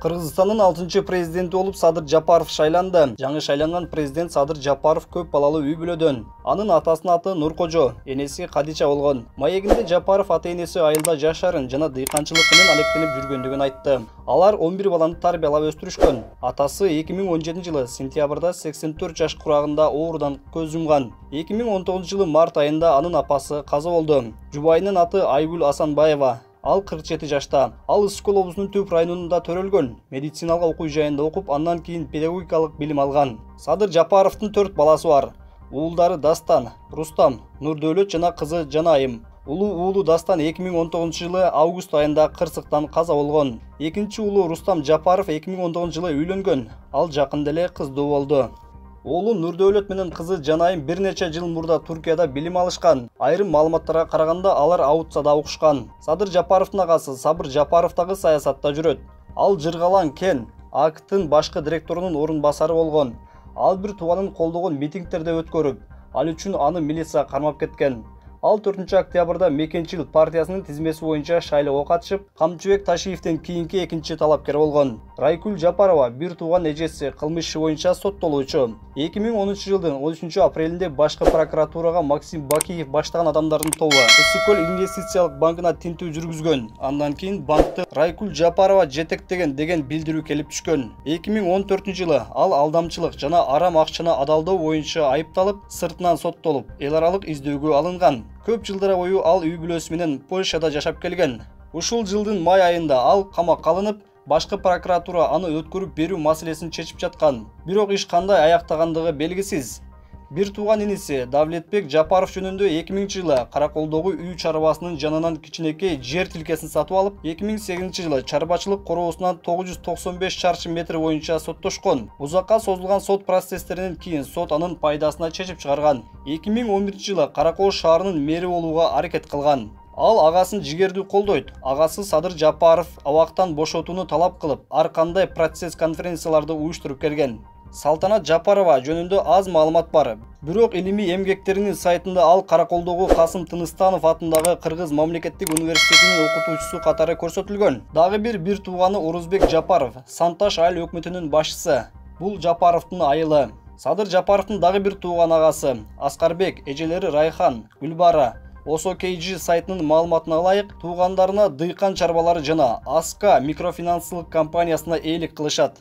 Кыргызстандын 6-чы президенти болуп Садыр Жапаров шайланды. Жаңы шайланган президент Садыр Жапаров көп балалуу үй-бүлөдөн. Анын атасынын аты Нуркожо, энеси Кадича болгон. Маегинде Жапаров ата-энеси айылда жашарын жана дыйканчылык менен алектенип жүргөндүгүн айтты. Алар 11 баланы тарбиялап өстүрүшкөн. Атасы 2017-жылы сентябрда 84 жаш курагында оорудан көз жумган. 2019-жылы март айында анын апасы каза болду. Жубайынын аты Айгүл Асанбаева. Ал 47 жашта. Ал Ысык облусунун Түп районунда төрөлгөн. Медициналык окуу жайында окуп, андан кийин педагогикалык билим алган. Садыр Жапаровдун 4 баласы бар. Уулдары Дастан, Рустам, Нурдөөлөт жана кызы Жанайым. Улуу уулу Дастан 2019-жылы август айында кырсыктан каза болгон. Экинчи уулу Рустам Жапаров 2019-жылы үйлөнгөн. Ал жакында эле кыздуу болду. Оğlu Nurдөөлөт менен кызы Жанайым бир нече жыл мурда Туркияда билим алышкан. Айрым маалыматтарга караганда алар Аутсада окушкан. Садыр Жапаровдун агасы Сабыр Жапаров дагы саясатта жүрөт. Ал Жыргалаң Кен АКТын башкы директорунун орун басары болгон. Ал бир тууганын колдогон митингдерде өткөрүп, ал үчүн аны милиция кармап кеткен. Ал 4-октябрда Мекенчил партиясынын тизмеси боюнча шайлоого катышып, Камчыбек Ташиевден кийинки экинчи талапкер болгон. Райкүл Жапарова бир тууган эжеси кылмыш иши боюнча соттолуучу. 2013-жылдын 13-апрелинде башкы прокуратурага Максим Бакиев баштаган адамдардын тобу Ысык-Көл инвестициялык банкына тинтүү жүргүзгөн. Андан кийин банкты Райкүл Жапарова жетектеген деген билдирүү келип түшкөн. 2014-жылы ал алдамчылык жана арам акчаны адалдоо боюнча айыпталып, сыртынан соттолуп, эл аралык издөөгө алынган. Көп жылдар бою ал үй-бүлөсү менен Польшада жашап келген. Ушул жылдын май айында ал камакка алынып, башкы прокуратура аны өткөрүп берүү маселесин чечип жаткан. Бирок иш кандай аяктагандыгы белгисиз. Бир тууган иниси Давлетбек Жапаров жөнүндө 2000-жылы Караколдогу үй чарбасынын жанынан кичинекей жер тилкесин сатып алып, 2008-жылы чарбачылык короосунан 995 чарчы метр боюнча соттошкон. Узакка созулган сот процесстеринен кийин сот анын пайдасына чечип чыгарган. 2011-жылы Каракол шаарынын мэри болууга аракет кылган. Ал агасын жигердүү колдойт. Агасы Садыр Жапаров абактан бошотууну талап кылып, ар кандай процесс конференцияларды уюштуруп келген. Салтанат Жапарова жөнүндө аз маалымат бар. Бирок илимий эмгектеринин сайтында ал Караколдогу Касым Тыныстанов атындагы Кыргыз мамлекеттик университетинин окутуучусу катары көрсөтүлгөн. Дагы бир тууганы Орузбек Жапаров, Санташ айыл өкмөтүнүн башчысы. Бул Жапаровдун айылы. Садыр Жапаровдун дагы бир тууган агасы Аскарбек, эжелери Райхан, Гүлбара. OSOKG сайтынын маалыматына ылайык, туугандарына дыйкан чарбалары жана Аска микрофинансылык компаниясына ээлик кылышат.